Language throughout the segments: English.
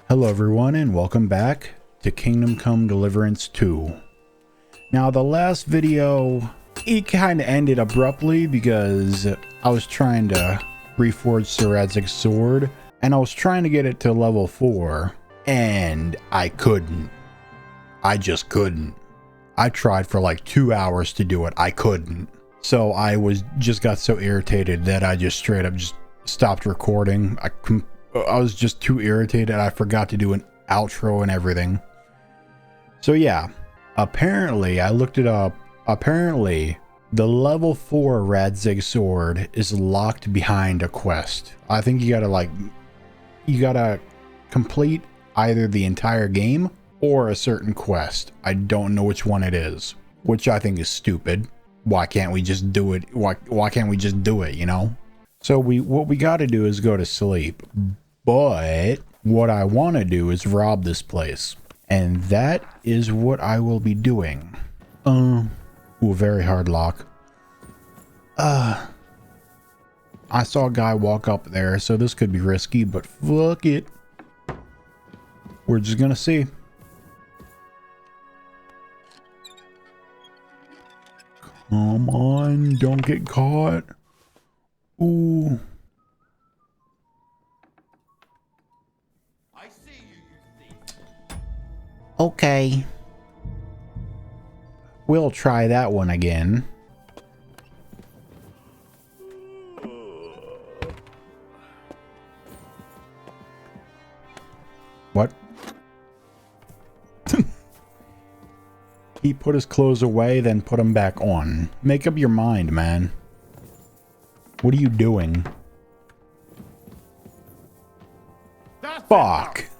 Hello everyone and welcome back to Kingdom Come Deliverance 2. Now the last video, it kind of ended abruptly because I was trying to reforge Sir Radzig's sword and I was trying to get it to level 4 and I couldn't. I just couldn't. I tried for like 2 hours to do it. I couldn't. So I got so irritated that I just straight up just stopped recording. I was just too irritated. I forgot to do an outro and everything. So yeah, apparently I looked it up. Apparently the level 4 Radzig sword is locked behind a quest. I think you gotta complete either the entire game or a certain quest. I don't know which one it is, which I think is stupid. Why can't we just do it? Why can't we just do it, you know? So what we got to do is go to sleep. But what I want to do is rob this place. And that is what I will be doing. Ooh, very hard lock. I saw a guy walk up there, so this could be risky, but fuck it. We're just gonna see. Come on, don't get caught. Ooh. I see you, you thief. Okay. We'll try that one again. What? He put his clothes away, then put them back on. Make up your mind, man. What are you doing? That's Fuck. enough.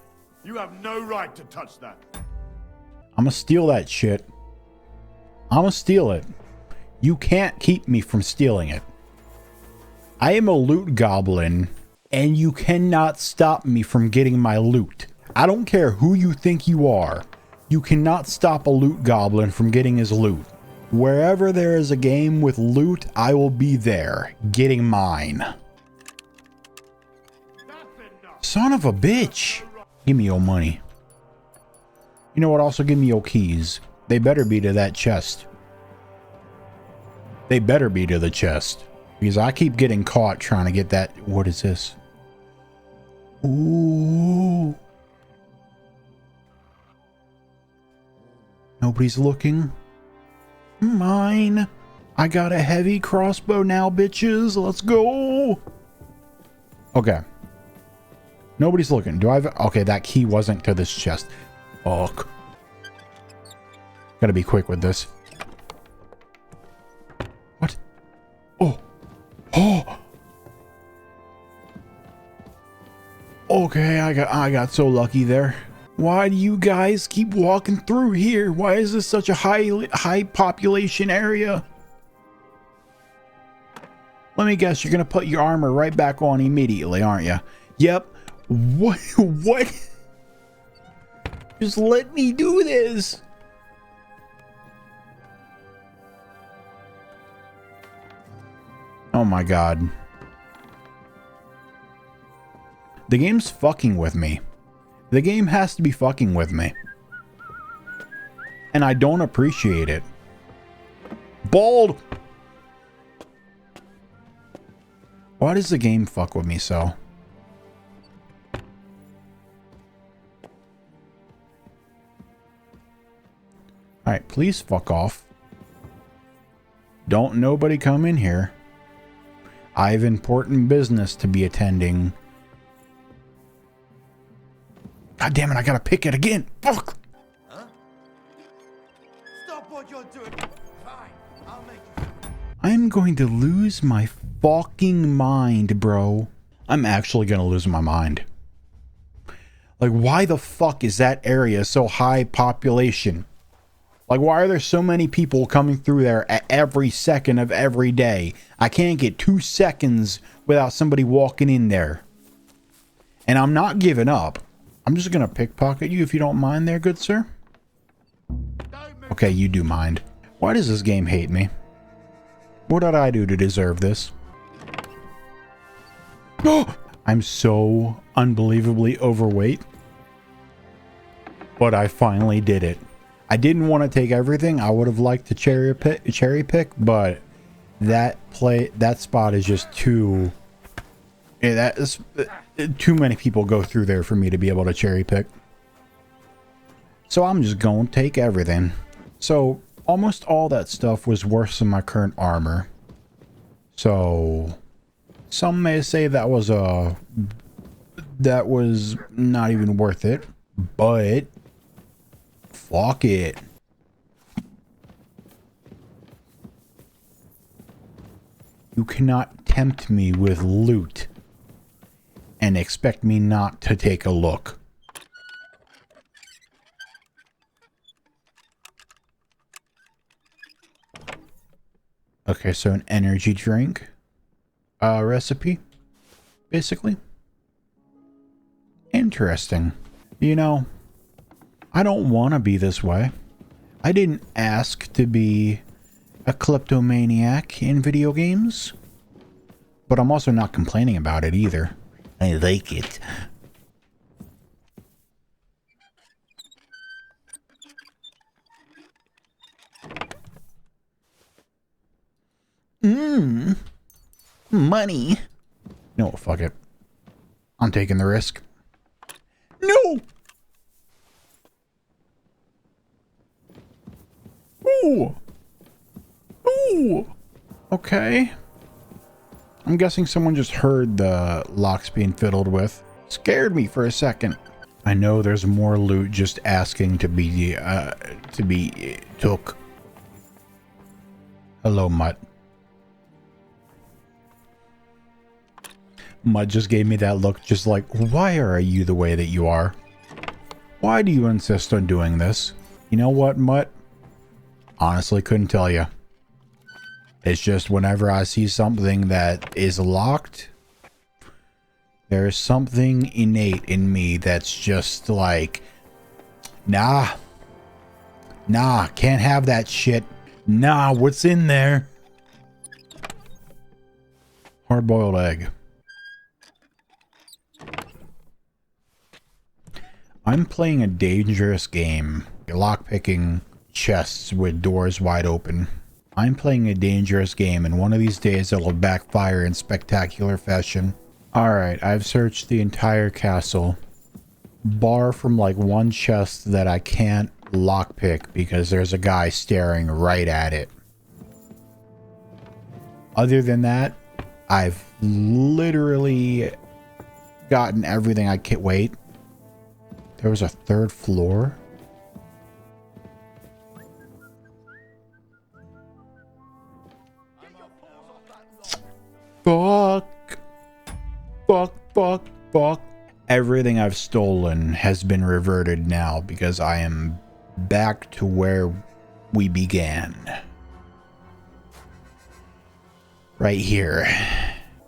You have no right to touch that. I'ma steal that shit. I'ma steal it. You can't keep me from stealing it. I am a loot goblin, and you cannot stop me from getting my loot. I don't care who you think you are. You cannot stop a loot goblin from getting his loot. Wherever there is a game with loot, I will be there, getting mine. Son of a bitch. Give me your money. You know what? Also give me your keys. They better be to that chest. They better be to the chest. Because I keep getting caught trying to get that. What is this? Ooh. Nobody's looking. Mine. I got a heavy crossbow now, bitches. Let's go. Okay. Nobody's looking. Do I have... Okay, that key wasn't to this chest. Fuck. Gotta be quick with this. What? Oh. Oh. Okay, I got so lucky there. Why do you guys keep walking through here? Why is this such a high population area? Let me guess, you're gonna put your armor right back on immediately, aren't you? Yep. What? What? Just let me do this. Oh my god. The game's fucking with me. The game has to be fucking with me. And I don't appreciate it. Bald! Why does the game fuck with me so? Alright, please fuck off. Don't nobody come in here. I have important business to be attending. God damn it, I gotta pick it again. Fuck! Huh? Stop what you're doing. Fine, I'll make you. I'm going to lose my fucking mind, bro. I'm actually gonna lose my mind. Like, why the fuck is that area so high population? Like, why are there so many people coming through there at every second of every day? I can't get 2 seconds without somebody walking in there. And I'm not giving up. I'm just gonna pickpocket you if you don't mind there, good sir. Okay, you do mind. Why does this game hate me? What did I do to deserve this? Oh! I'm so unbelievably overweight. but I finally did it. I didn't want to take everything. I would have liked to cherry pick, but that spot is just too. Yeah, that is too many people go through there for me to be able to cherry pick. So I'm just going to take everything. So almost all that stuff was worse than my current armor. So some may say that was not even worth it, but fuck it. You cannot tempt me with loot and expect me not to take a look. Okay, so an energy drink recipe, basically. Interesting. You know, I don't want to be this way. I didn't ask to be a kleptomaniac in video games, but I'm also not complaining about it either. I like it. Money. No, fuck it. I'm taking the risk. No! Ooh! Ooh! Okay. I'm guessing someone just heard the locks being fiddled with. Scared me for a second. I know there's more loot just asking to be took. Hello, Mutt. Mutt just gave me that look, just like, why are you the way that you are? Why do you insist on doing this? You know what, Mutt? Honestly, couldn't tell you. It's just whenever I see something that is locked, there's something innate in me that's just like, nah, can't have that shit. Nah, what's in there? Hard-boiled egg. I'm playing a dangerous game. Lockpicking chests with doors wide open. I'm playing a dangerous game, and one of these days it'll backfire in spectacular fashion. Alright, I've searched the entire castle. Bar from like one chest that I can't lockpick because there's a guy staring right at it. Other than that, I've literally gotten everything I can. Wait. There was a third floor? Fuck. Everything I've stolen has been reverted now because I am back to where we began. Right here.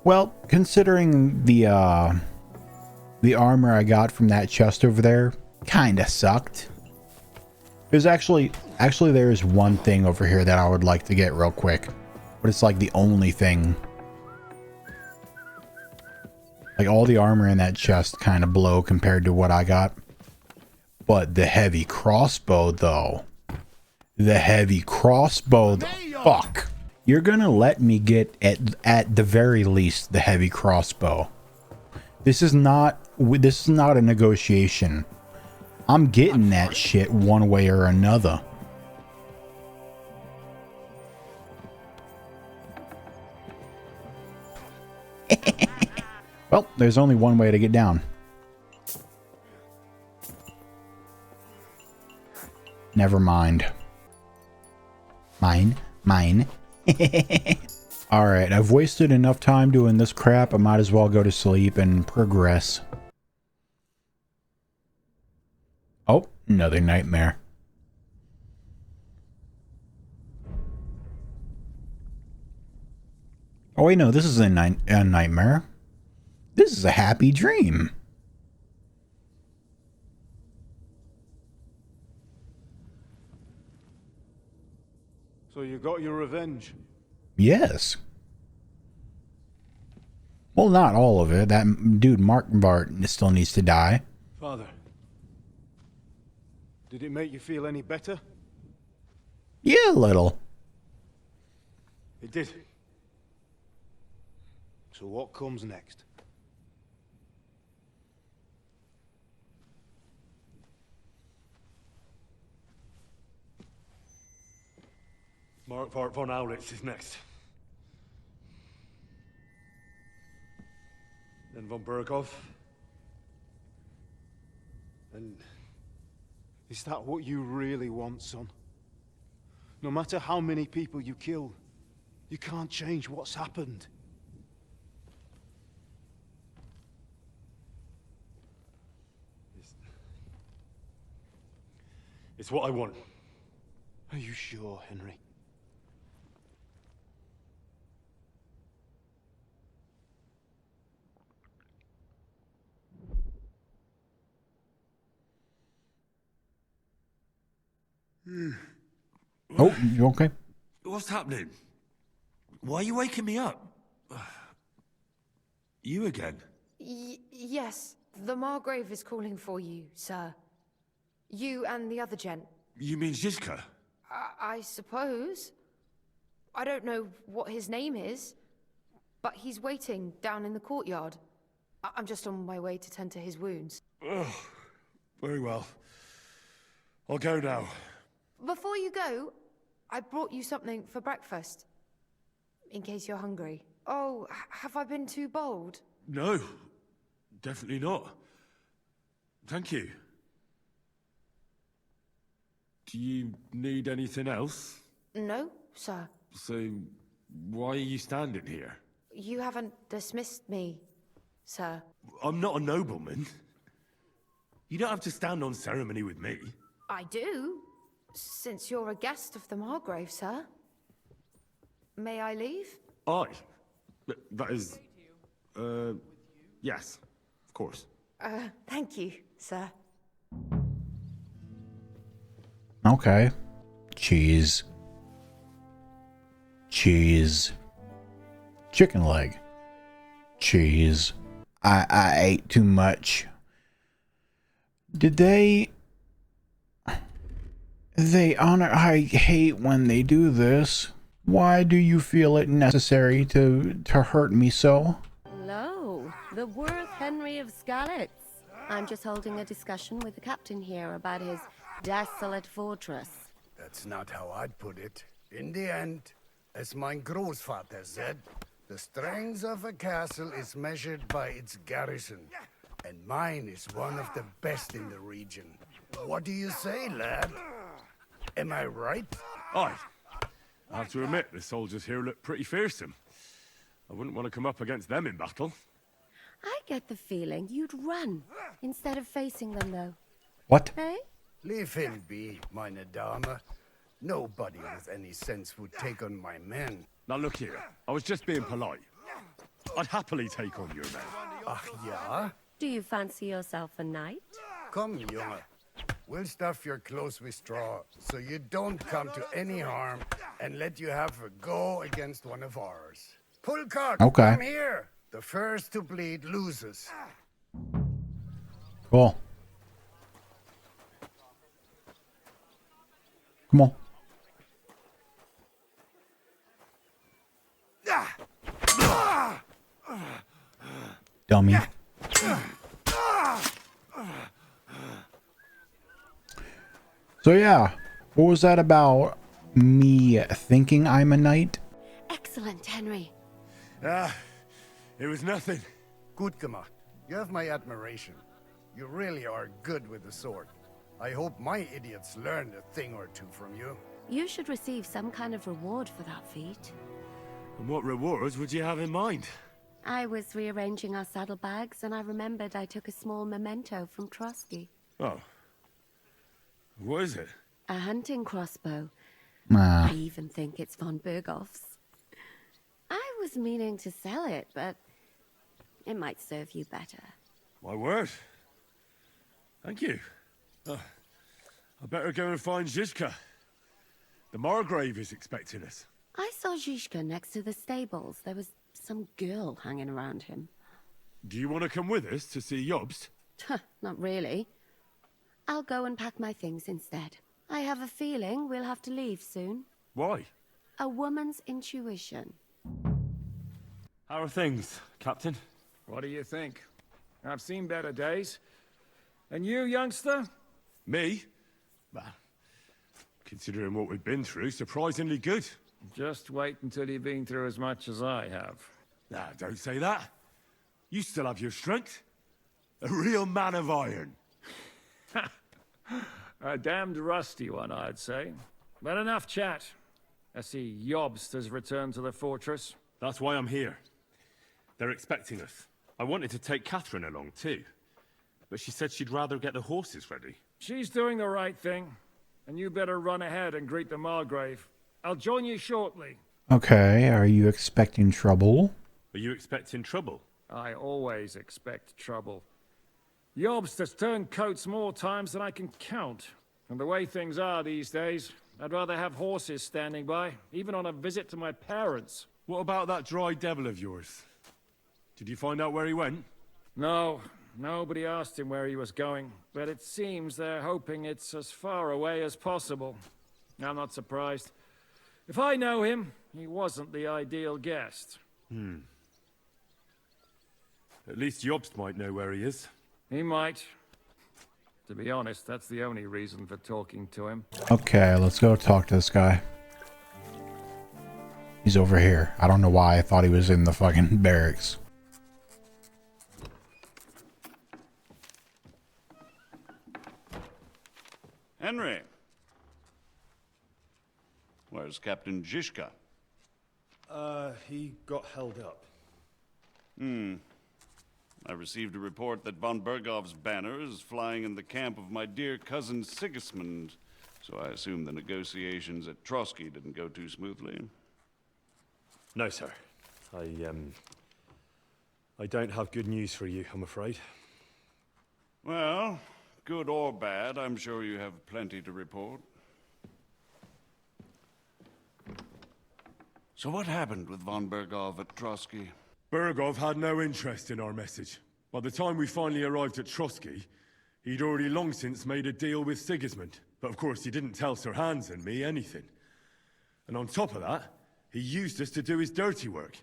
Well, considering the armor I got from that chest over there kinda sucked. There's actually there is one thing over here that I would like to get real quick, but it's like the only thing. Like all the armor in that chest kind of blow compared to what I got. But the heavy crossbow though. The heavy crossbow, fuck. You're gonna let me get at the very least the heavy crossbow. This is not a negotiation. I'm getting that shit one way or another. Well, there's only one way to get down. Never mind. Mine. Alright, I've wasted enough time doing this crap. I might as well go to sleep and progress. Oh, another nightmare. Oh wait, no, this is a nightmare. This is a happy dream. So you got your revenge? Yes. Well, not all of it. That dude Mark Bart still needs to die. Father, Did it make you feel any better? Yeah, a little. It did. So what comes next? Mark von Aulitz is next. Then von Berghoff. And is that what you really want, son? No matter how many people you kill, you can't change what's happened. It's what I want. Are you sure, Henry? Oh, you okay? What's happening? Why are you waking me up? You again? Yes, the Margrave is calling for you, sir. You and the other gent. You mean Zizka? I suppose. I don't know what his name is, but he's waiting down in the courtyard. I'm just on my way to tend to his wounds. Oh, very well. I'll go now. Before you go, I brought you something for breakfast. In case you're hungry. Oh, have I been too bold? No, definitely not. Thank you. Do you need anything else? No, sir. So, why are you standing here? You haven't dismissed me, sir. I'm not a nobleman. You don't have to stand on ceremony with me. I do, since you're a guest of the Margrave, sir. May I leave? That is... yes, of course. Thank you, sir. Okay. Cheese. Cheese. Chicken leg. Cheese. I ate too much. Did they honor... I hate when they do this. Why do you feel it necessary to hurt me so? Hello, the worth Henry of Skalitz. I'm just holding a discussion with the captain here about his desolate fortress. That's not how I'd put it. In the end, as mein Großvater said, the strength of a castle is measured by its garrison. And mine is one of the best in the region. What do you say, lad? Am I right? Aye. I have to admit, the soldiers here look pretty fearsome. I wouldn't want to come up against them in battle. I get the feeling you'd run instead of facing them, though. What? Hey? Leave him be, meine Dame. Nobody with any sense would take on my men. Now look here, I was just being polite. I'd happily take on your men. Ach ja? Do you fancy yourself a knight? Come, Junge. We'll stuff your clothes with straw, so you don't come to any harm, and let you have a go against one of ours. Pullcock, Okay. come here. The first to bleed loses. Cool. Come on. Dummy. So yeah, what was that about me thinking I'm a knight? Excellent, Henry. It was nothing. Gut gemacht. You have my admiration. You really are good with the sword. I hope my idiots learned a thing or two from you. You should receive some kind of reward for that feat. And what rewards would you have in mind? I was rearranging our saddlebags, and I remembered I took a small memento from Trotsky. Oh. What is it? A hunting crossbow. Ah, I even think it's von Berghoff's. I was meaning to sell it, but it might serve you better. My word. Thank you. I better go and find Zizka. The Margrave is expecting us. I saw Zizka next to the stables. There was some girl hanging around him. Do you want to come with us to see Jobst? Not really. I'll go and pack my things instead. I have a feeling we'll have to leave soon. Why? A woman's intuition. How are things, Captain? What do you think? I've seen better days. And you, youngster? Me? Well, considering what we've been through, surprisingly good. Just wait until you've been through as much as I have. Nah, don't say that. You still have your strength. A real man of iron. A damned rusty one, I'd say. But enough chat. I see Jobst has returned to the fortress. That's why I'm here. They're expecting us. I wanted to take Catherine along, too. But she said she'd rather get the horses ready. She's doing the right thing. And you better run ahead and greet the Margrave. I'll join you shortly. Okay, are you expecting trouble? Are you expecting trouble? I always expect trouble. Jobst has turned coats more times than I can count. And the way things are these days, I'd rather have horses standing by, even on a visit to my parents. What about that dry devil of yours? Did you find out where he went? No, nobody asked him where he was going, but it seems they're hoping it's as far away as possible. I'm not surprised. If I know him, he wasn't the ideal guest. At least Jobst might know where he is. He might. To be honest, that's the only reason for talking to him. Okay, let's go talk to this guy. He's over here. I don't know why I thought he was in the fucking barracks. Henry. Where's Captain Zizka? He got held up. I received a report that von Bergov's banner is flying in the camp of my dear cousin Sigismund, so I assume the negotiations at Trotsky didn't go too smoothly. No, sir. I don't have good news for you, I'm afraid. Well, good or bad, I'm sure you have plenty to report. So what happened with von Bergov at Trotsky? Bergov had no interest in our message. By the time we finally arrived at Trotsky, he'd already long since made a deal with Sigismund. But of course, he didn't tell Sir Hans and me anything. And on top of that, he used us to do his dirty work.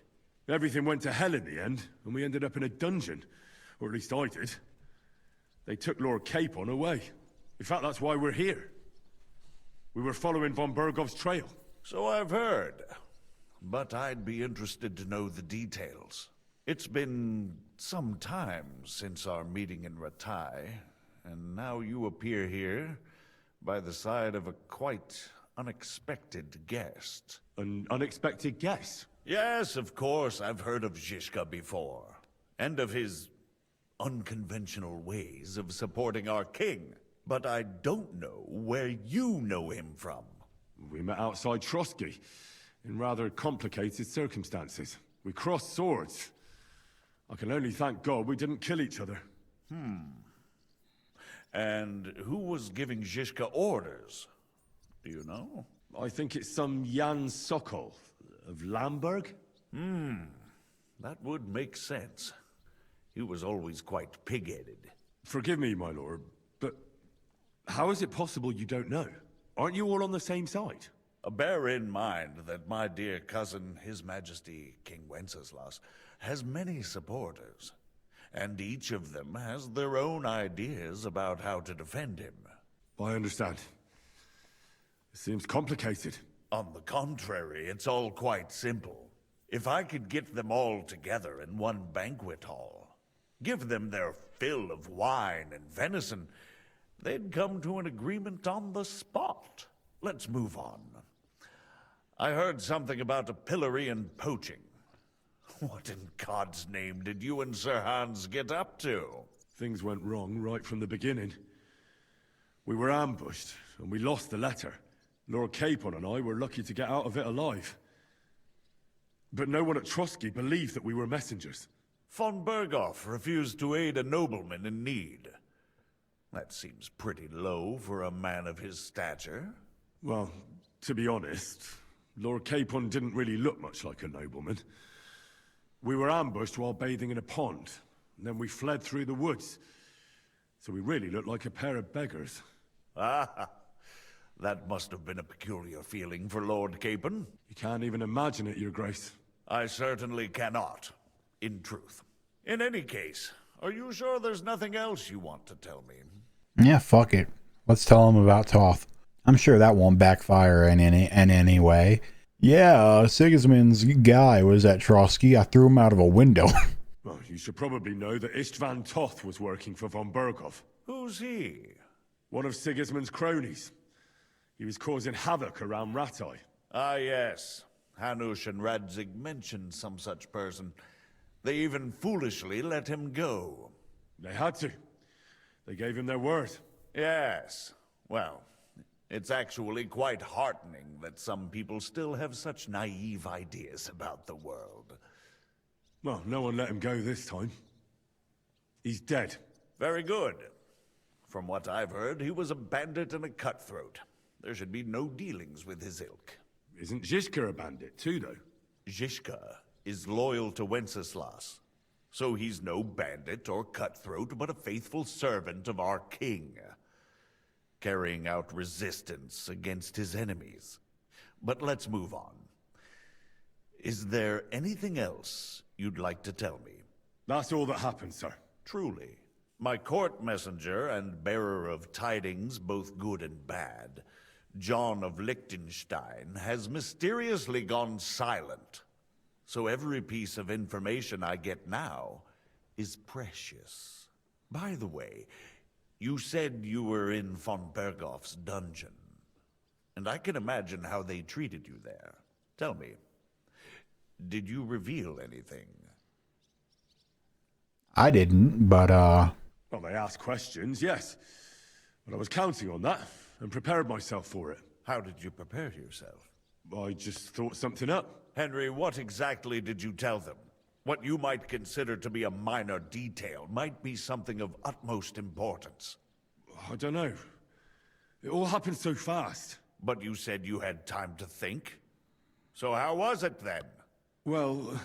Everything went to hell in the end, and we ended up in a dungeon. Or at least I did. They took Lord Capon away. In fact, that's why we're here. We were following von Bergov's trail. So I've heard. But I'd be interested to know the details. It's been some time since our meeting in Ratai, and now you appear here by the side of a quite unexpected guest. An unexpected guest? Yes, of course, I've heard of Zizka before, and of his unconventional ways of supporting our king. But I don't know where you know him from. We met outside Trotsky, in rather complicated circumstances. We crossed swords. I can only thank God we didn't kill each other. And who was giving Zizka orders? Do you know? I think it's some Jan Sokol of Lamberg. That would make sense. He was always quite pig-headed. Forgive me, my lord, but how is it possible you don't know? Aren't you all on the same side? Bear in mind that my dear cousin, His Majesty King Wenceslas, has many supporters, and each of them has their own ideas about how to defend him. I understand. It seems complicated. On the contrary, it's all quite simple. If I could get them all together in one banquet hall, give them their fill of wine and venison, they'd come to an agreement on the spot. Let's move on. I heard something about a pillory and poaching. What in God's name did you and Sir Hans get up to? Things went wrong right from the beginning. We were ambushed, and we lost the letter. Lord Capon and I were lucky to get out of it alive. But no one at Trotsky believed that we were messengers. Von Berghoff refused to aid a nobleman in need. That seems pretty low for a man of his stature. Well, to be honest, Lord Capon didn't really look much like a nobleman. We were ambushed while bathing in a pond, and then we fled through the woods. So we really look like a pair of beggars. Ah, that must have been a peculiar feeling for Lord Capon. You can't even imagine it, Your Grace. I certainly cannot, in truth. In any case, are you sure there's nothing else you want to tell me? Yeah, fuck it. Let's tell him about Toth. I'm sure that won't backfire in any way. Yeah, Sigismund's guy was at Trotsky. I threw him out of a window. Well, you should probably know that Istvan Toth was working for von Berghoff. Who's he? One of Sigismund's cronies. He was causing havoc around Ratai. Ah, yes. Hanush and Radzig mentioned some such person. They even foolishly let him go. They had to. They gave him their word. Yes. Well, it's actually quite heartening that some people still have such naive ideas about the world. Well, no one let him go this time. He's dead. Very good. From what I've heard, he was a bandit and a cutthroat. There should be no dealings with his ilk. Isn't Zhishka a bandit too, though? Zhishka is loyal to Wenceslas, so he's no bandit or cutthroat, but a faithful servant of our king, carrying out resistance against his enemies. But let's move on. Is there anything else you'd like to tell me? That's all that happened, sir. Truly. My court messenger and bearer of tidings, both good and bad, John of Liechtenstein, has mysteriously gone silent. So every piece of information I get now is precious. By the way, you said you were in von Berghoff's dungeon, and I can imagine how they treated you there. Tell me, did you reveal anything? I didn't, but Well, they asked questions, yes. But I was counting on that, and prepared myself for it. How did you prepare yourself? I just thought something up. Henry, what exactly did you tell them? What you might consider to be a minor detail might be something of utmost importance. I don't know. It all happened so fast. But you said you had time to think. So how was it then? Well,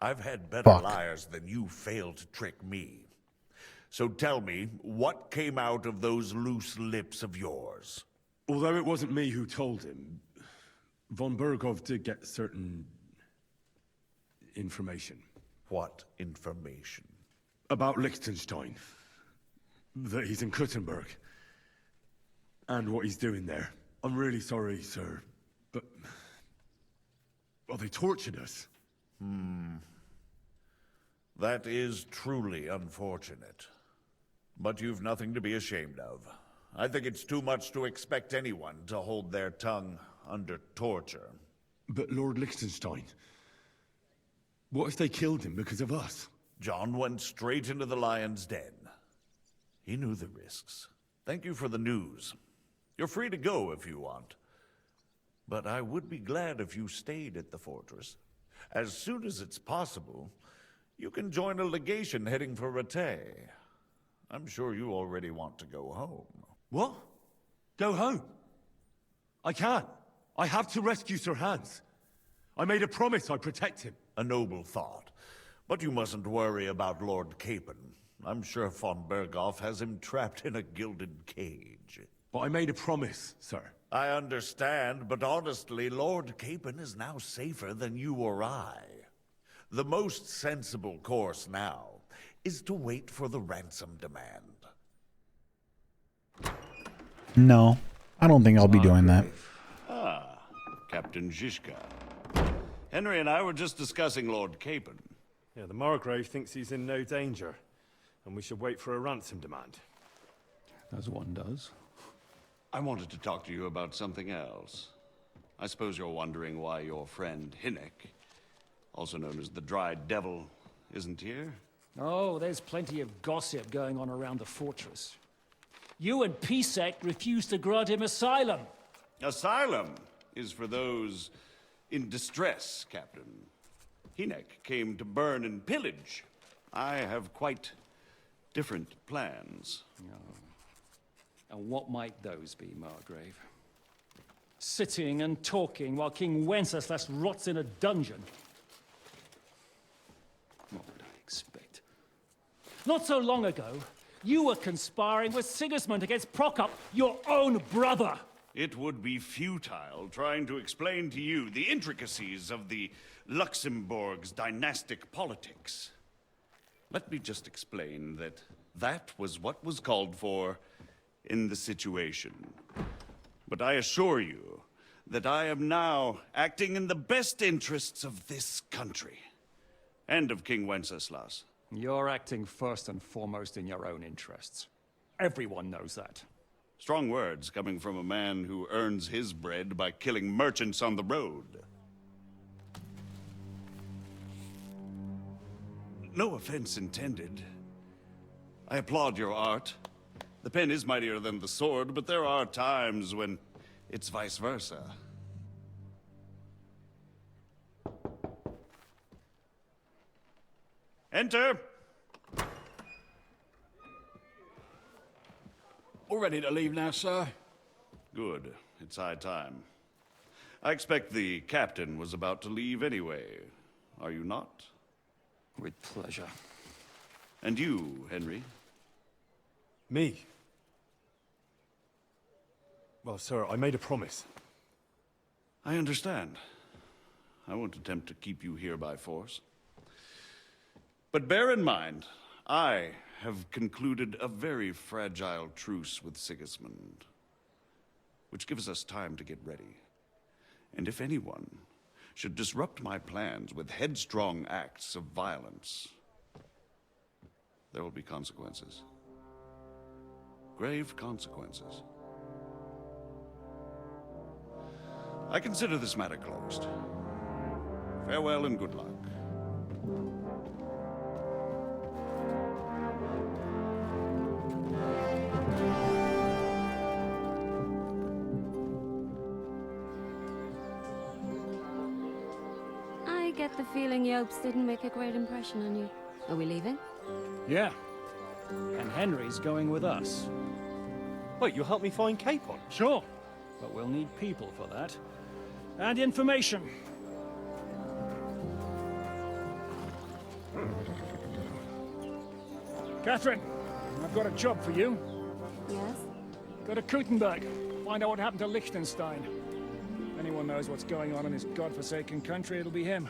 I've had better Fuck. liars than you failed to trick me. So tell me, what came out of those loose lips of yours? although it wasn't me who told him, von Berghoff did get certain information. What information? About Liechtenstein. That he's in Kuttenberg. And what he's doing there. I'm really sorry, sir, but... well, they tortured us. That is truly unfortunate. But you've nothing to be ashamed of. I think it's too much to expect anyone to hold their tongue under torture. But Lord Liechtenstein... what if they killed him because of us? John went straight into the lion's den. He knew the risks. Thank you for the news. You're free to go if you want. But I would be glad if you stayed at the fortress. As soon as it's possible, you can join a legation heading for Rattay. I'm sure you already want to go home. What? Go home? I can't. I have to rescue Sir Hans. I made a promise I'd protect him. A noble thought. But you mustn't worry about Lord Capon. I'm sure von Berghoff has him trapped in a gilded cage. But I made a promise, sir. I understand, but honestly, Lord Capon is now safer than you or I. The most sensible course now is to wait for the ransom demand. no, I don't think I'll be doing that. Ah, Captain Zhishka. Henry and I were just discussing Lord Capon. Yeah, the Margrave thinks he's in no danger, and we should wait for a ransom demand. As one does. I wanted to talk to you about something else. I suppose you're wondering why your friend Hinnek, also known as the Dried Devil, isn't here? Oh, there's plenty of gossip going on around the fortress. You and Pisek refused to grant him asylum. Asylum is for those in distress, Captain. Hinnek came to burn and pillage. I have quite different plans. And what might those be, Margrave? Sitting and talking while King Wenceslas rots in a dungeon. What would I expect? Not so long ago, You were conspiring with Sigismund against Prokop, your own brother! It would be futile trying to explain to you the intricacies of the Luxembourg's dynastic politics. Let me just explain that that was what was called for in the situation. But I assure you that I am now acting in the best interests of this country and of King Wenceslas. You're acting first and foremost in your own interests. Everyone knows that. Strong words coming from a man who earns his bread by killing merchants on the road. No offense intended. I applaud your art. The pen is mightier than the sword, but there are times when it's vice versa. Enter! All ready to leave now, sir? Good. It's high time. I expect the captain was about to leave anyway. Are you not? With pleasure. And you, Henry? Me? Well, sir, I made a promise. I understand. I won't attempt to keep you here by force. But bear in mind, I have concluded a very fragile truce with Sigismund, which gives us time to get ready. And if anyone should disrupt my plans with headstrong acts of violence, there will be consequences. Grave consequences. I consider this matter closed. Farewell and good luck. I get the feeling Yopes didn't make a great impression on you. Are we leaving? Yeah. And Henry's going with us. Wait, you'll help me find Capon? Sure. But we'll need people for that. And information. Catherine, I've got a job for you. Yes? Go to Kuttenberg. Find out what happened to Liechtenstein. If anyone knows what's going on in this godforsaken country, it'll be him.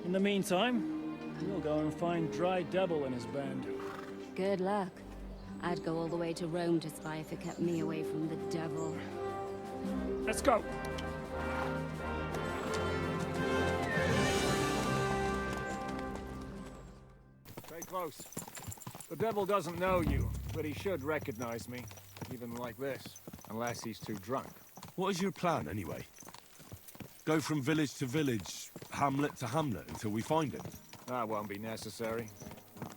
In the meantime, we'll go and find Dry Devil and his band. Good luck. I'd go all the way to Rome to spy if it kept me away from the devil. Let's go! Stay close. The devil doesn't know you, but he should recognize me, even like this, unless he's too drunk. What is your plan, anyway? Go from village to village, hamlet to hamlet, until we find him? That won't be necessary.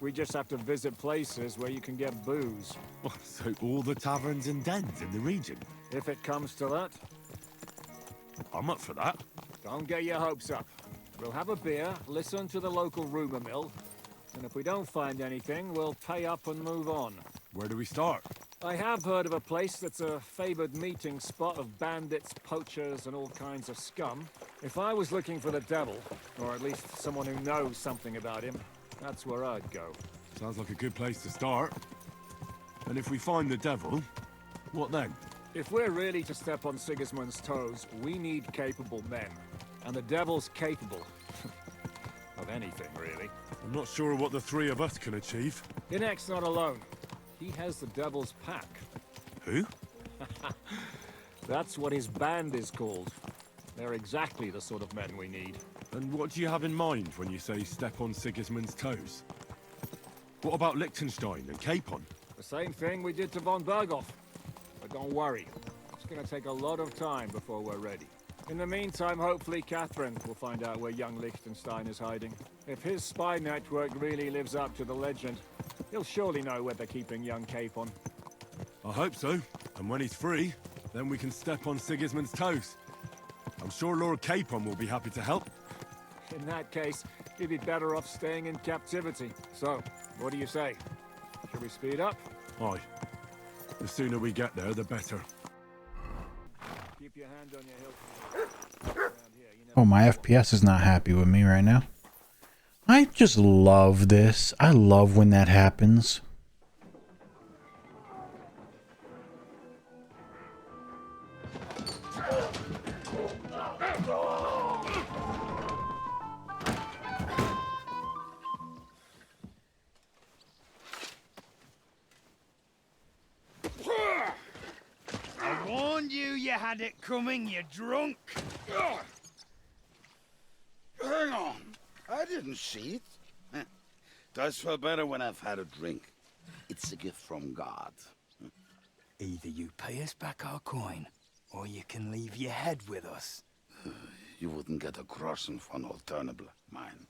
We just have to visit places where you can get booze. Oh, so all the taverns and dens in the region? If it comes to that. I'm up for that. Don't get your hopes up. We'll have a beer, listen to the local rumor mill, and if we don't find anything, we'll pay up and move on. Where do we start? I have heard of a place that's a favored meeting spot of bandits, poachers, and all kinds of scum. If I was looking for the devil, or at least someone who knows something about him, that's where I'd go. Sounds like a good place to start. And if we find the devil, what then? If we're really to step on Sigismund's toes, we need capable men. And the devil's capable. of anything, really. I'm not sure what the three of us can achieve. Inek's not alone. He has the devil's pack. Who? That's what his band is called. They're exactly the sort of men we need. And what do you have in mind when you say step on Sigismund's toes? What about Liechtenstein and Capon? The same thing we did to von Berghoff. But don't worry. It's gonna take a lot of time before we're ready. In the meantime, hopefully Catherine will find out where young Liechtenstein is hiding. If his spy network really lives up to the legend, he'll surely know where they're keeping young Capon. I hope so. And when he's free, then we can step on Sigismund's toes. I'm sure Lord Capon will be happy to help. In that case, he'd be better off staying in captivity. So, what do you say? Should we speed up? Aye. The sooner we get there, the better. Keep your hand on your hilt. Oh, my FPS is not happy with me right now. I just love this. I love when that happens. you had it coming, you drunk. Hang on. I didn't see it. Does feel better when I've had a drink. It's a gift from God. Either you pay us back our coin, or you can leave your head with us. You wouldn't get a crossing for an alternative, mine.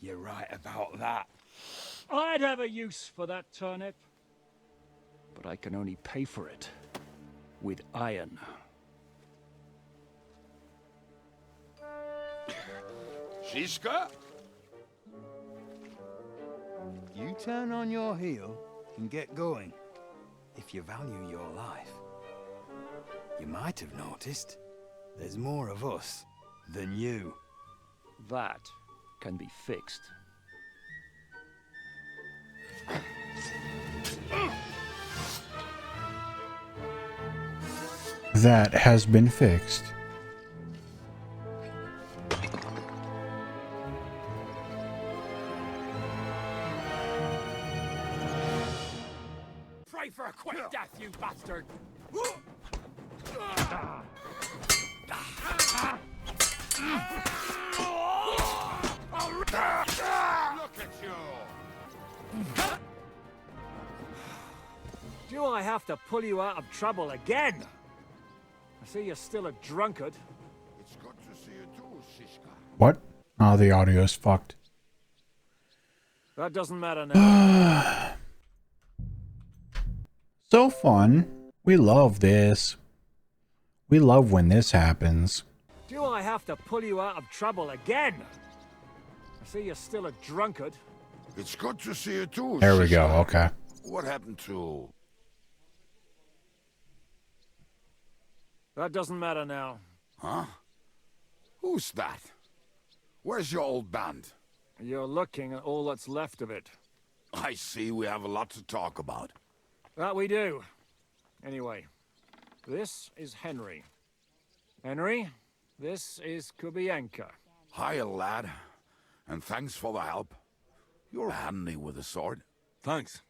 You're right about that. I'd have a use for that turnip. But I can only pay for it with iron. Shiska? You turn on your heel and get going. If you value your life. You might have noticed there's more of us than you. That can be fixed. That has been fixed. Pray for a quick death, you bastard! Look at you! Do I have to pull you out of trouble again? I see you're still a drunkard. It's good to see you too, Shiska. What? Oh, the audio's fucked. That doesn't matter now. So fun. We love this. We love when this happens. Do I have to pull you out of trouble again? I see you're still a drunkard. It's good to see you too, There we go. Shiska. Okay. What happened to... That doesn't matter now. Huh? Who's that? Where's your old band? You're looking at all that's left of it. I see we have a lot to talk about. That we do. Anyway, this is Henry. Henry, this is Kubienka. Hiya, lad. And thanks for the help. You're handy with a sword. Thanks.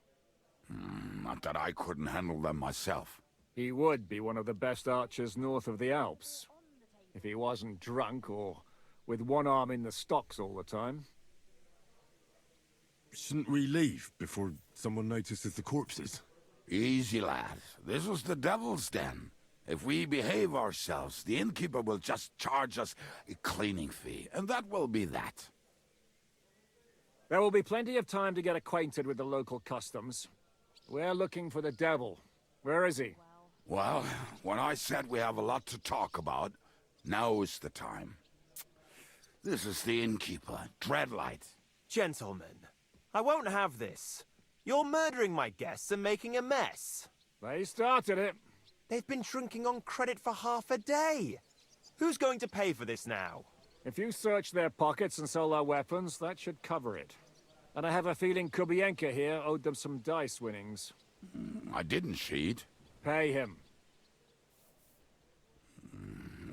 Not that I couldn't handle them myself. He would be one of the best archers north of the Alps. If he wasn't drunk or with one arm in the stocks all the time. Shouldn't we leave before someone notices the corpses? Easy, lad. This was the devil's den. If we behave ourselves, the innkeeper will just charge us a cleaning fee, and that will be that. There will be plenty of time to get acquainted with the local customs. We're looking for the devil. Where is he? Well, when I said we have a lot to talk about, now is the time. This is the innkeeper, Dreadlight. Gentlemen, I won't have this. You're murdering my guests and making a mess. They started it. They've been drinking on credit for half a day. Who's going to pay for this now? If you search their pockets and sell their weapons, that should cover it. And I have a feeling Kubienka here owed them some dice winnings. I didn't cheat. Pay him.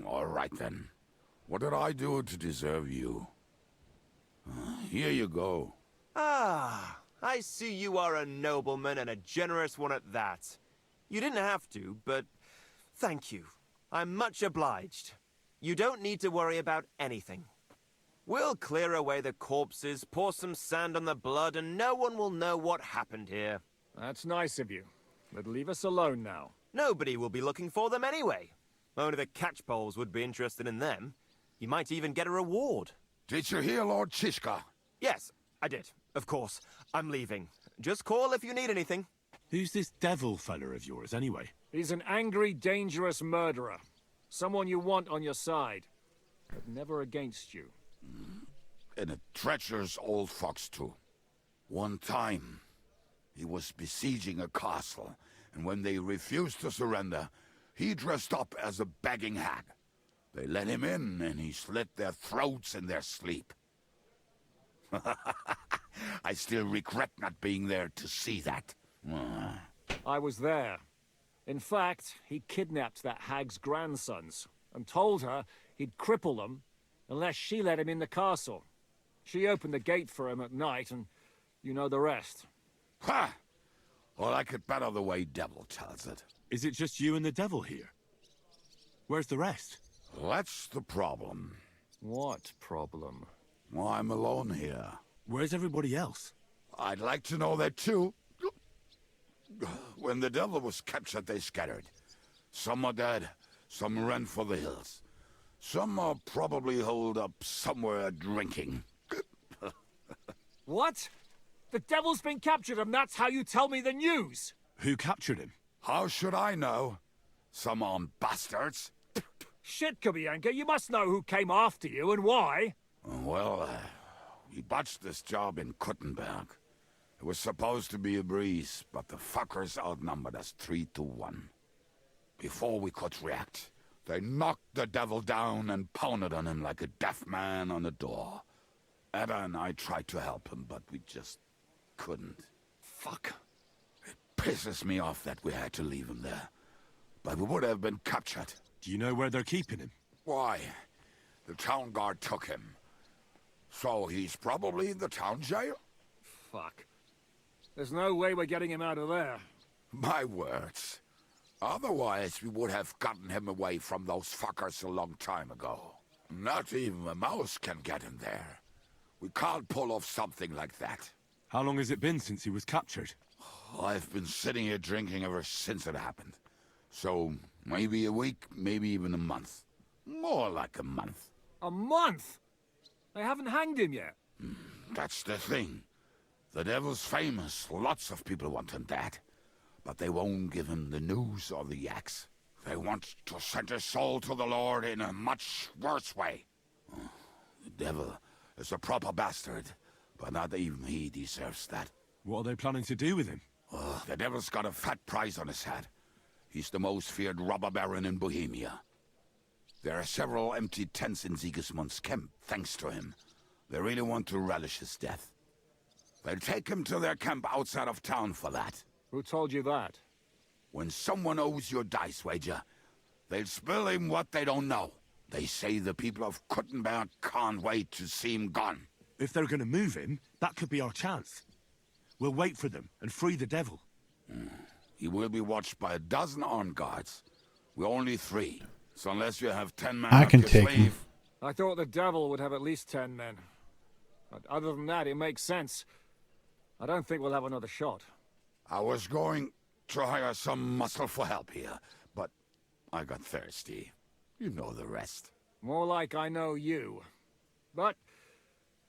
All right, then. What did I do to deserve you? Here you go. Ah, I see you are a nobleman and a generous one at that. You didn't have to, but thank you. I'm much obliged. You don't need to worry about anything. We'll clear away the corpses, pour some sand on the blood, and no one will know what happened here. That's nice of you. But leave us alone now. Nobody will be looking for them anyway. Only the catchpoles would be interested in them. You might even get a reward. Did you hear Lord Chishka? Yes, I did. Of course. I'm leaving. Just call if you need anything. Who's this devil fella of yours, anyway? He's an angry, dangerous murderer. Someone you want on your side, but never against you. And a treacherous old fox, too. One time, he was besieging a castle, and when they refused to surrender, he dressed up as a begging hag. They let him in, and he slit their throats in their sleep. I still regret not being there to see that. I was there. In fact, he kidnapped that hag's grandsons and told her he'd cripple them unless she let him in the castle. She opened the gate for him at night, and you know the rest. Ha! Well, like it better the way Devil tells it. Is it just you and the devil here? Where's the rest? That's the problem. What problem? Well, I'm alone here. Where's everybody else? I'd like to know that too. When the devil was captured, they scattered. Some are dead, some ran for the hills. Some are probably holed up somewhere drinking. What? The devil's been captured and that's how you tell me the news? Who captured him? How should I know? Some armed bastards. Shit, Kubianka, you must know who came after you and why. Well, we botched this job in Kuttenberg. It was supposed to be a breeze, but the fuckers outnumbered us 3-1. Before we could react, they knocked the devil down and pounded on him like a deaf man on a door. Ada and I tried to help him, but we just couldn't. Fuck. It pisses me off that we had to leave him there. But we would have been captured. Do you know where they're keeping him? Why? The town guard took him. So he's probably in the town jail? Fuck. There's no way we're getting him out of there. My words. Otherwise, we would have gotten him away from those fuckers a long time ago. Not even a mouse can get him there. We can't pull off something like that. How long has it been since he was captured? I've been sitting here drinking ever since it happened. So, maybe a week, maybe even a month. More like a month. A month? They haven't hanged him yet. That's the thing. The devil's famous. Lots of people want him dead. But they won't give him the news or the axe. They want to send his soul to the Lord in a much worse way. The devil is a proper bastard, but not even he deserves that. What are they planning to do with him? The devil's got a fat price on his head. He's the most feared robber baron in Bohemia. There are several empty tents in Sigismund's camp, thanks to him. They really want to relish his death. They'll take him to their camp outside of town for that. Who told you that? When someone owes you a dice wager, they'll spill him what they don't know. They say the people of Kuttenberg can't wait to see him gone. If they're going to move him, that could be our chance. We'll wait for them and free the devil. He will be watched by 12 armed guards. We're only 3. So unless you have 10 men I up can your take sleeve... him. I thought the devil would have at least 10 men. But other than that, it makes sense. I don't think we'll have another shot. I was going to hire some muscle for help here, but I got thirsty. You know the rest. More like I know you. But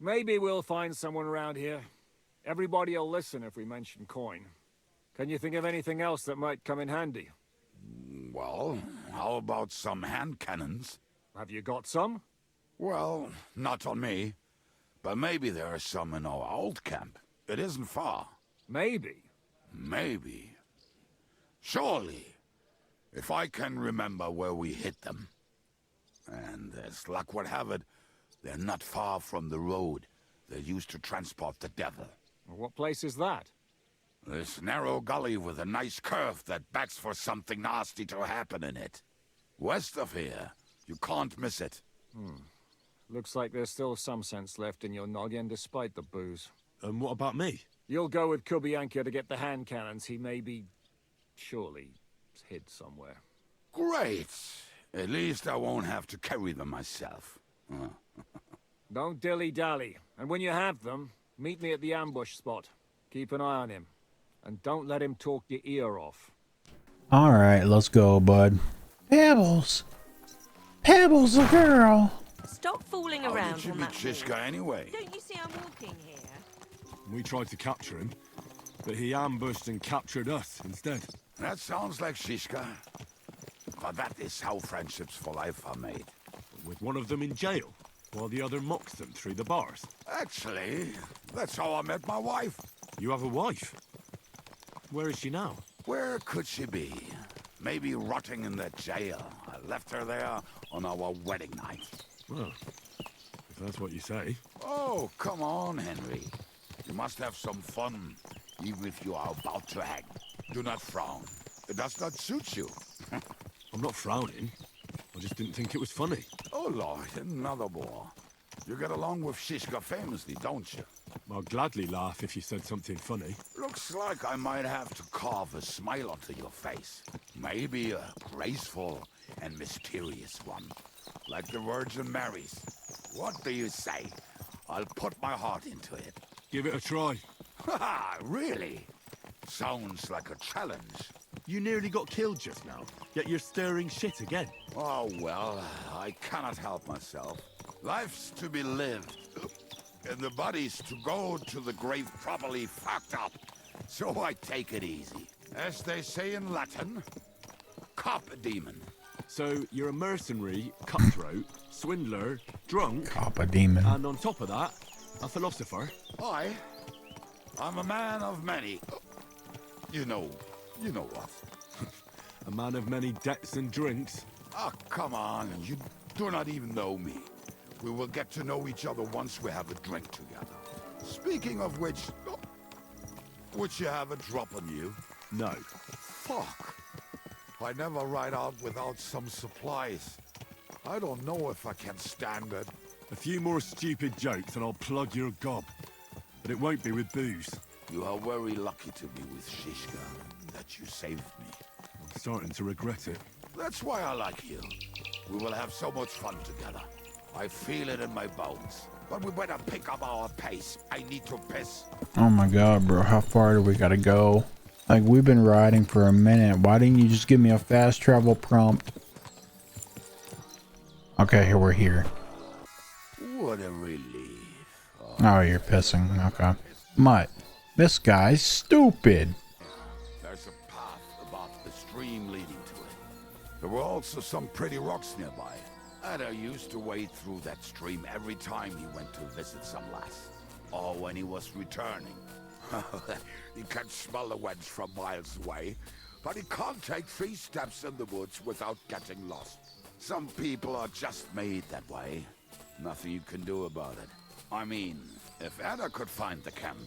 maybe we'll find someone around here. Everybody'll listen if we mention coin. Can you think of anything else that might come in handy? Well, how about some hand cannons? Have you got some? Well, not on me. But maybe there are some in our old camp. It isn't far. Maybe. Maybe. Surely. If I can remember where we hid them. And as luck would have it, they're not far from the road they used to transport the devil. What place is that? This narrow gully with a nice curve that backs for something nasty to happen in it. West of here. You can't miss it. Looks like there's still some sense left in your noggin despite the booze. And what about me? You'll go with Kubianka to get the hand cannons. He may be... surely hid somewhere. Great. At least I won't have to carry them myself. Don't dilly-dally. And when you have them, meet me at the ambush spot. Keep an eye on him. And don't let him talk your ear off. All right, let's go, bud. Pebbles. Pebbles, a girl. Stop fooling How around did you on meet that Shishka wall. anyway? Don't you see I'm walking here? We tried to capture him, but he ambushed and captured us instead. That sounds like Shishka. But that is how friendships for life are made. With one of them in jail, while the other mocks them through the bars. Actually, that's how I met my wife. You have a wife? Where is she now? Where could she be? Maybe rotting in that jail. I left her there on our wedding night. Well, if that's what you say. Oh, come on, Henry. You must have some fun, even if you are about to hang. Do not frown. It does not suit you. I'm not frowning. I just didn't think it was funny. Oh, Lord, another war. You get along with Shishka famously, don't you? I'll gladly laugh if you said something funny. Looks like I might have to carve a smile onto your face. Maybe a graceful and mysterious one, like the Virgin Mary's. What do you say? I'll put my heart into it. Give it a try. Haha, really? Sounds like a challenge. You nearly got killed just now, yet you're stirring shit again. Oh, well, I cannot help myself. Life's to be lived, and the body's to go to the grave properly fucked up. So I take it easy. As they say in Latin, cop a demon. So you're a mercenary, cutthroat, swindler, drunk, Cop a demon. and on top of that, a philosopher. I'm a man of many. You know what? A man of many debts and drinks. Oh, come on, you do not even know me. We will get to know each other once we have a drink together. Speaking of which, would you have a drop on you? No. Fuck. I never ride out without some supplies. I don't know if I can stand it. A few more stupid jokes and I'll plug your gob. But it won't be with booze. You are very lucky to be with Shishka, that you saved me. I'm starting to regret it. That's why I like you. We will have so much fun together. I feel it in my bones. But we better pick up our pace. I need to piss. Oh my god, bro. How far do we gotta go? Like, we've been riding for a minute. Why didn't you just give me a fast travel prompt? Okay, here we're here. What a relief. Oh, you're pissing. Okay. Mutt. This guy's stupid. There's a path above the stream leading to it. There were also some pretty rocks nearby. Ada used to wade through that stream every time he went to visit some lass. Or when he was returning. He can smell the wench from miles away, but he can't take 3 steps in the woods without getting lost. Some people are just made that way. Nothing you can do about it. I mean, if Ada could find the camp,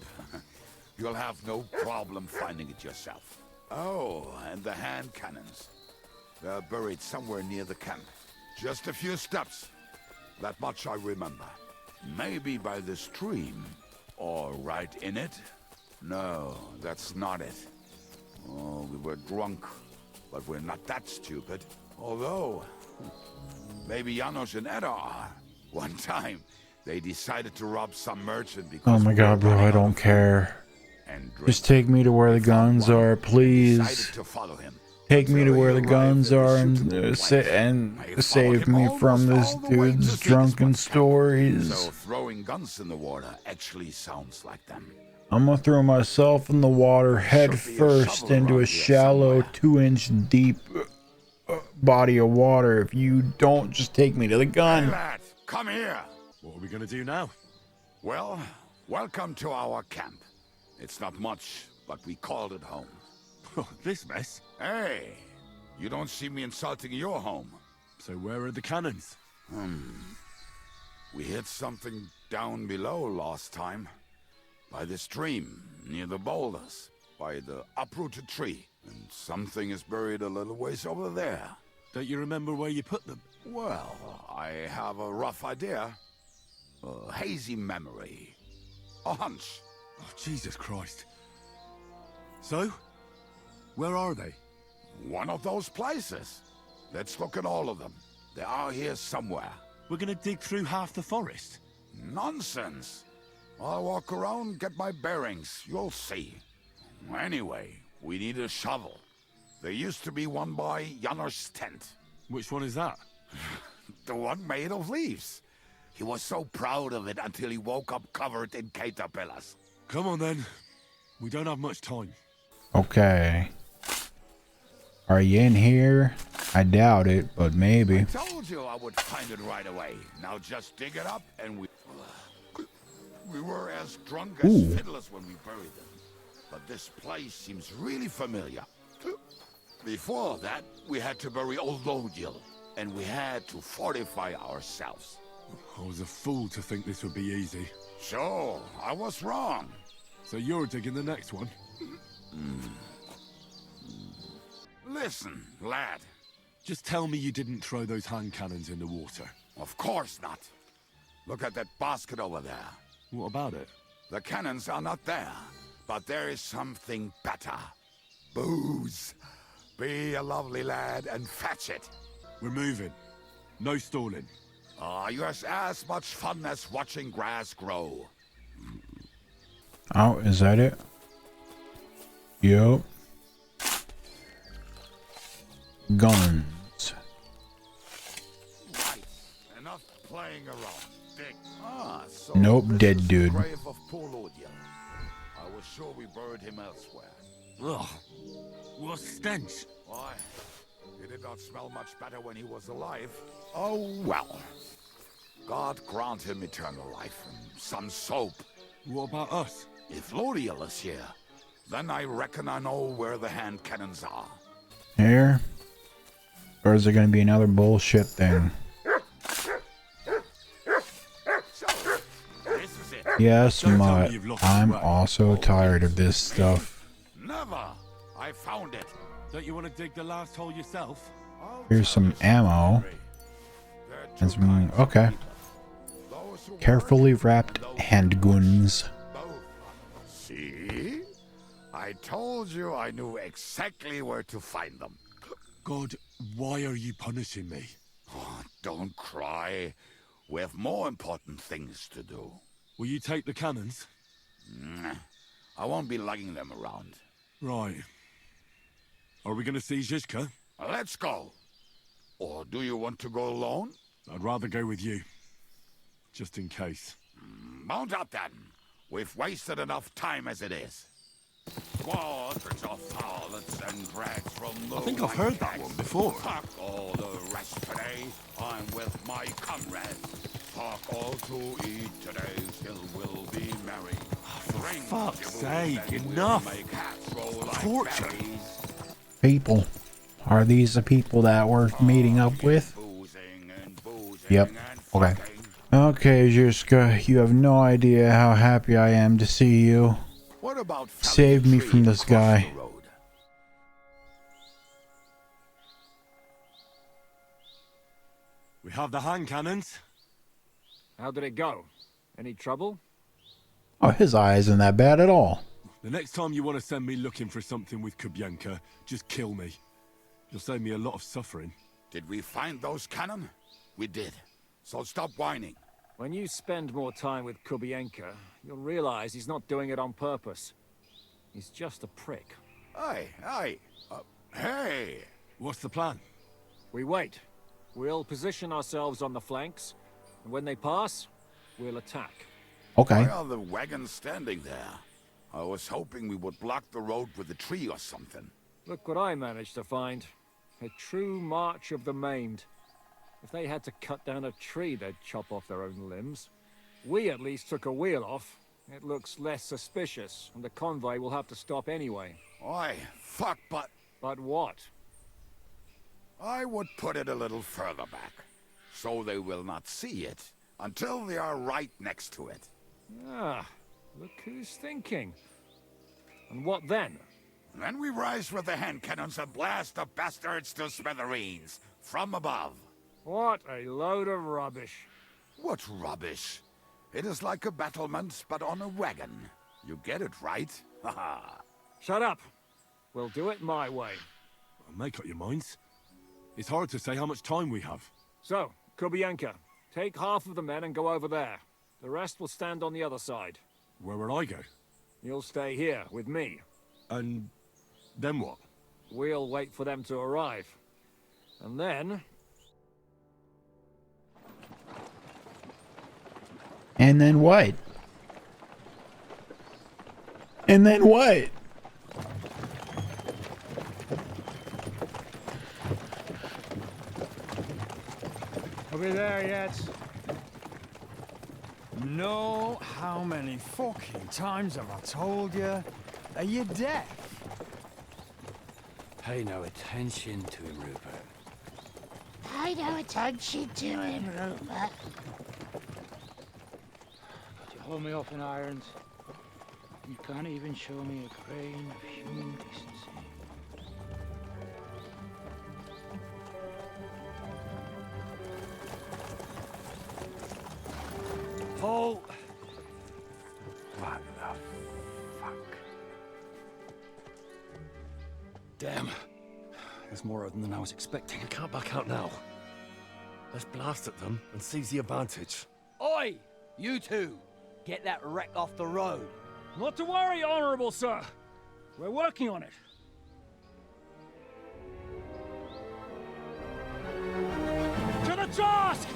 you'll have no problem finding it yourself. Oh, and the hand cannons. They're buried somewhere near the camp. Just a few steps. That much I remember. Maybe by the stream. Or right in it? No, that's not it. Oh, we were drunk. But we're not that stupid. Although, maybe Janos and Edda are. One time, they decided to rob some merchant because... Oh my god, bro, I don't care. Just take me to where the guns are, please. To follow him. Take me to where the guns are and save me from this dude's drunken stories. So throwing guns in the water actually sounds like them. I'm gonna throw myself in the water head first into a shallow 2-inch deep body of water if you don't just take me to the gun. Hey lad, come here. What are we gonna do now? Well, welcome to our camp. It's not much, but we called it home. This mess? Hey, you don't see me insulting your home. So where are the cannons? We hit something down below last time. By the stream, near the boulders, by the uprooted tree. And something is buried a little ways over there. Don't you remember where you put them? Well, I have a rough idea. A hazy memory. A hunch. Oh, Jesus Christ. So? Where are they? One of those places. Let's look at all of them. They are here somewhere. We're gonna dig through half the forest. Nonsense. I'll walk around, get my bearings. You'll see. Anyway, we need a shovel. There used to be one by Janos' tent. Which one is that? The one made of leaves. He was so proud of it until he woke up covered in caterpillars. Come on then. We don't have much time. Okay. Are you in here? I doubt it, but maybe. I told you I would find it right away. Now just dig it up and we were as drunk as fiddlers when we buried them. But this place seems really familiar. Before that, we had to bury old Lodil, and we had to fortify ourselves. I was a fool to think this would be easy. So, I was wrong. So you're digging the next one? Listen, lad. Just tell me you didn't throw those hand cannons in the water. Of course not. Look at that basket over there. What about it? The cannons are not there, but there is something better. Booze. Be a lovely lad and fetch it. We're moving. No stalling. Yours as much fun as watching grass grow. Oh, is that it? Yup. Guns. Right. Enough playing around. Dick. So Nope, this dead is the dude. grave of poor Lord Yell. I was sure we buried him elsewhere. Ugh. What a stench. Why? He did not smell much better when he was alive. Oh, well. God grant him eternal life and some soap. What about us? If Lodiel is here, then I reckon I know where the hand cannons are. Here? Or is there gonna be another bullshit thing? This is it. Yes, Don't tell me Mutt. you've lost I'm your way. also tired of this stuff. Never. I found it. Don't you want to dig the last hole yourself? Here's some ammo. And some, okay. Carefully wrapped handguns. See? I told you I knew exactly where to find them. God, why are you punishing me? Oh, don't cry. We have more important things to do. Will you take the cannons? Nah, I won't be lugging them around. Right. Are we going to see Zizka? Let's go. Or do you want to go alone? I'd rather go with you. Just in case. Mount up then. We've wasted enough time as it is. Squadrons of harlots and drags from the I think I've heard that one before. Fuck all the rest today. I'm with my comrades. Fuck all to eat today, still we'll be merry. For fuck's sake, enough. Torture. People. Are these the people that we're meeting up with? Yep. Okay. Okay, Zizka, you have no idea how happy I am to see you. What about Save me from this guy. We have the hand cannons. How did it go? Any trouble? Oh, his eye isn't that bad at all. The next time you want to send me looking for something with Kubyanka, just kill me. You'll save me a lot of suffering. Did we find those cannon? We did. So stop whining. When you spend more time with Kubienka, you'll realize he's not doing it on purpose. He's just a prick. Hey! What's the plan? We wait. We'll position ourselves on the flanks, and when they pass, we'll attack. Okay. Why are the wagons standing there? I was hoping we would block the road with a tree or something. Look what I managed to find. A true march of the maimed. If they had to cut down a tree, they'd chop off their own limbs. We at least took a wheel off. It looks less suspicious, and the convoy will have to stop anyway. Oi, fuck, but... But what? I would put it a little further back, so they will not see it until they are right next to it. Ah, look who's thinking. And what then? Then we rise with the hand cannons and blast the bastards to smithereens, from above. What a load of rubbish. What rubbish? It is like a battlement, but on a wagon. You get it, right? Haha. Shut up. We'll do it my way. Make up your minds. It's hard to say how much time we have. So, Kubienka, take half of the men and go over there. The rest will stand on the other side. Where will I go? You'll stay here with me. And then what? We'll wait for them to arrive. And then... And then what? And then what? Are we there yet? No, how many fucking times have I told you? Are you deaf? Pay no attention to him, Rupert. Pay no attention to him, Rupert. You hold me up in irons. You can't even show me a grain of human decency. Paul! What? Damn. There's more of them than I was expecting. I can't back out now. Let's blast at them and seize the advantage. Oi! You two! Get that wreck off the road. Not to worry, Honorable Sir. We're working on it. To the task!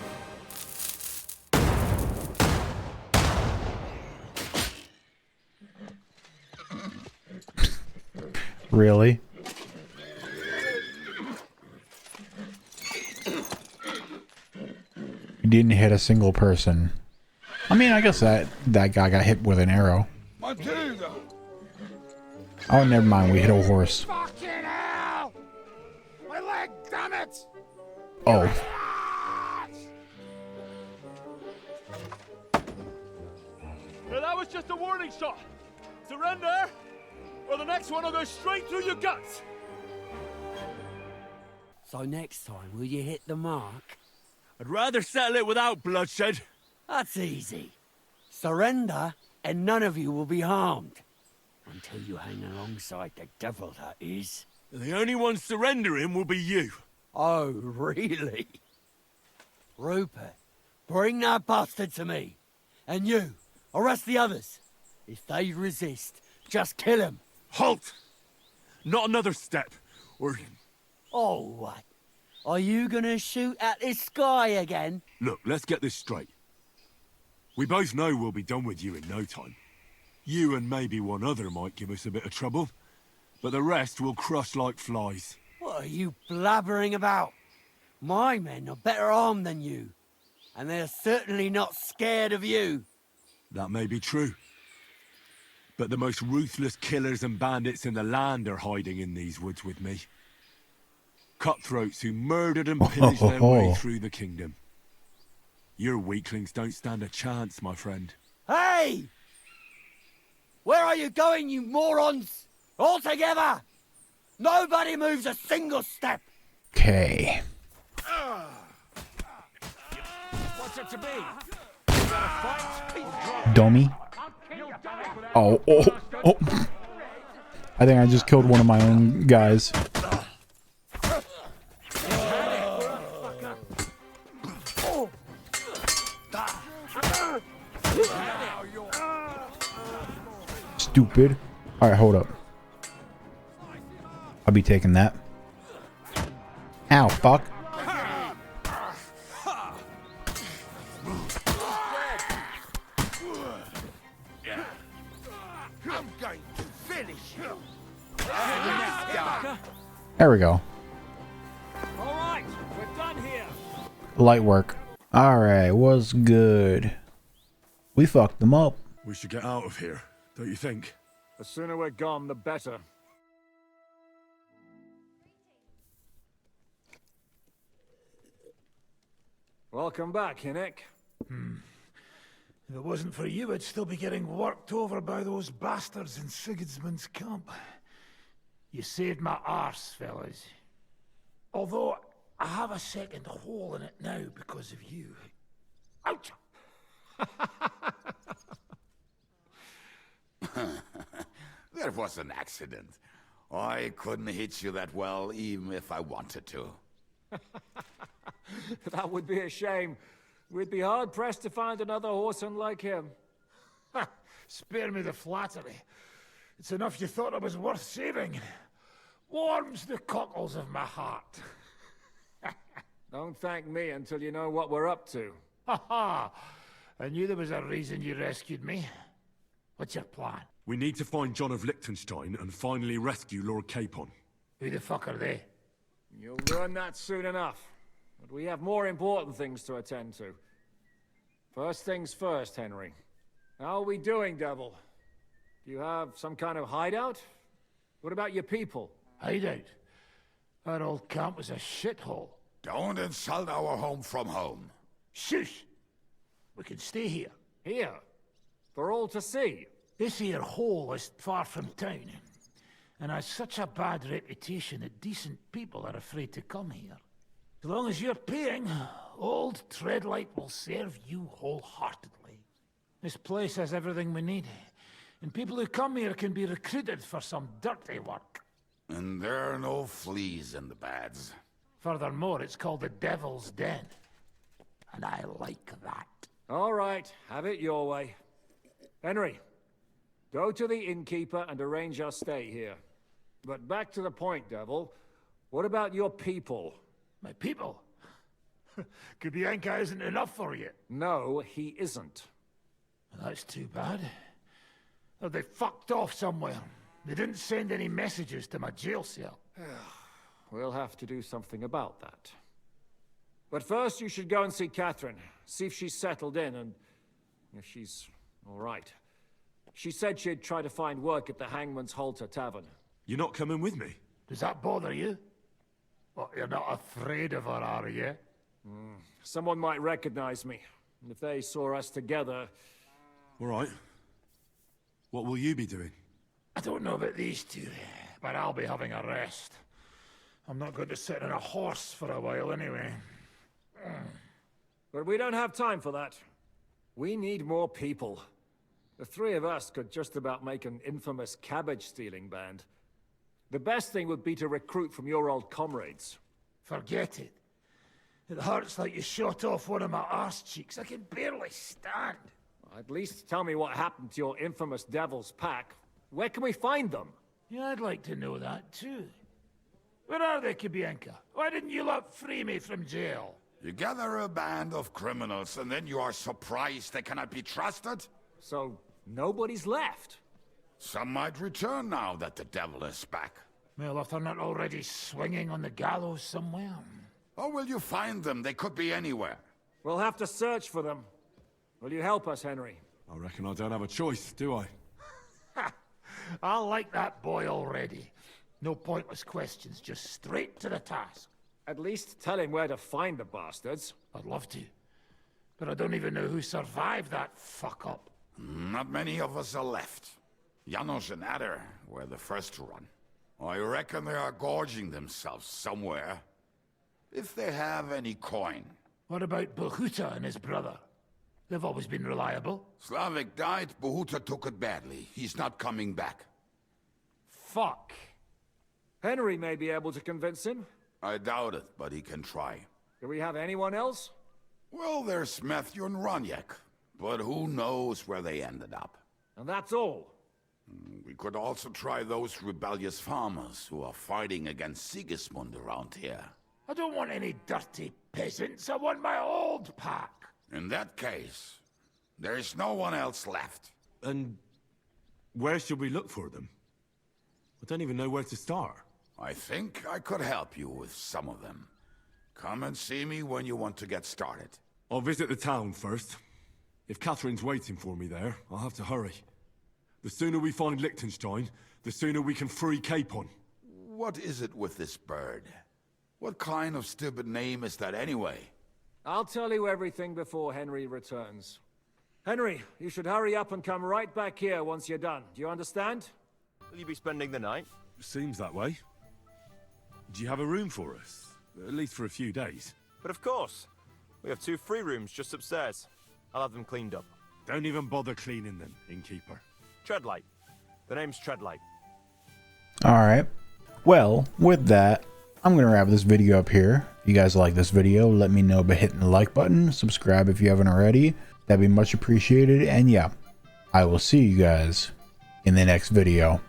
Really? You didn't hit a single person. I mean, I guess that guy got hit with an arrow. Oh, never mind. We hit a horse. Fucking hell! My leg, damn it! Oh. Now that was just a warning shot. Surrender, or the next one will go straight through your guts. So next time, will you hit the mark? I'd rather settle it without bloodshed. That's easy. Surrender, and none of you will be harmed. Until you hang alongside the devil, that is. The only one surrendering will be you. Oh, really? Rupert, bring that bastard to me. And you, arrest the others. If they resist, just kill them. Halt! Not another step, or... Oh, what? Are you gonna shoot at the sky again? Look, let's get this straight. We both know we'll be done with you in no time. You and maybe one other might give us a bit of trouble, but the rest will crush like flies. What are you blabbering about? My men are better armed than you, and they're certainly not scared of you. That may be true. But the most ruthless killers and bandits in the land are hiding in these woods with me. Cutthroats who murdered and pillaged their way through the kingdom. Your weaklings don't stand a chance, my friend. Hey! Where are you going, you morons? All together! Nobody moves a single step! Okay. What's it to be? You got a fight? Dummy. Oh. I think I just killed one of my own guys. Stupid. Alright, hold up. I'll be taking that. Ow, fuck. I'm going to finish you. There we go. Alright, we're done here. Light work. Alright, what's good? We fucked them up. We should get out of here, don't you think? The sooner we're gone, the better. Welcome back, Hinnick. If it wasn't for you, I'd still be getting worked over by those bastards in Sigismund's camp. You saved my arse, fellas. Although, I have a second hole in it now because of you. Ouch! That was an accident. I couldn't hit you that well, even if I wanted to. That would be a shame. We'd be hard-pressed to find another horseman like him. Spare me the flattery. It's enough you thought I was worth saving. Warms the cockles of my heart. Don't thank me until you know what we're up to. Ha ha! I knew there was a reason you rescued me. What's your plan? We need to find John of Liechtenstein and finally rescue Lord Capon. Who the fuck are they? You'll learn that soon enough. But we have more important things to attend to. First things first, Henry. How are we doing, Devil? Do you have some kind of hideout? What about your people? Hideout? Our old camp was a shithole. Don't insult our home from home. Shush! We can stay here. Here? For all to see? This here hole is far from town, and has such a bad reputation that decent people are afraid to come here. As long as you're paying, old Treadlight will serve you wholeheartedly. This place has everything we need, and people who come here can be recruited for some dirty work. And there are no fleas in the beds. Furthermore, it's called the Devil's Den. And I like that. All right, have it your way. Henry, go to the innkeeper and arrange our stay here. But back to the point, Devil. What about your people? My people? Kubienka isn't enough for you. No, he isn't. That's too bad. Oh, they fucked off somewhere. They didn't send any messages to my jail cell. We'll have to do something about that. But first, you should go and see Catherine. See if she's settled in and if she's all right. She said she'd try to find work at the Hangman's Halter Tavern. You're not coming with me? Does that bother you? Well, you're not afraid of her, are you? Someone might recognize me. And if they saw us together... All right. What will you be doing? I don't know about these two, but I'll be having a rest. I'm not going to sit on a horse for a while anyway. But we don't have time for that. We need more people. The three of us could just about make an infamous cabbage-stealing band. The best thing would be to recruit from your old comrades. Forget it. It hurts like you shot off one of my arse cheeks. I can barely stand. At least tell me what happened to your infamous Devil's Pack. Where can we find them? Yeah, I'd like to know that too. Where are they, Kubienka? Why didn't you lot free me from jail? You gather a band of criminals and then you are surprised they cannot be trusted? So, nobody's left? Some might return now that the devil is back. Well, if they're not already swinging on the gallows somewhere. How will you find them? They could be anywhere. We'll have to search for them. Will you help us, Henry? I reckon I don't have a choice, do I? I like that boy already. No pointless questions, just straight to the task. At least tell him where to find the bastards. I'd love to. But I don't even know who survived that fuck-up. Not many of us are left. Janos and Adder were the first to run. I reckon they are gorging themselves somewhere. If they have any coin. What about Bohuta and his brother? They've always been reliable. Slavik died, Bohuta took it badly. He's not coming back. Fuck. Henry may be able to convince him. I doubt it, but he can try. Do we have anyone else? Well, there's Matthew and Roniek, but who knows where they ended up. And that's all? We could also try those rebellious farmers who are fighting against Sigismund around here. I don't want any dirty peasants. I want my old pack. In that case, there is no one else left. And where should we look for them? I don't even know where to start. I think I could help you with some of them. Come and see me when you want to get started. I'll visit the town first. If Catherine's waiting for me there, I'll have to hurry. The sooner we find Liechtenstein, the sooner we can free Capon. What is it with this bird? What kind of stupid name is that anyway? I'll tell you everything before Henry returns. Henry, you should hurry up and come right back here once you're done. Do you understand? Will you be spending the night? Seems that way. Do you have a room for us? At least for a few days. But of course. We have 2 free rooms just upstairs. I'll have them cleaned up. Don't even bother cleaning them, innkeeper. Treadlight. The name's Treadlight. Alright. Well, with that, I'm going to wrap this video up here. If you guys like this video, let me know by hitting the like button. Subscribe if you haven't already. That'd be much appreciated. And yeah, I will see you guys in the next video.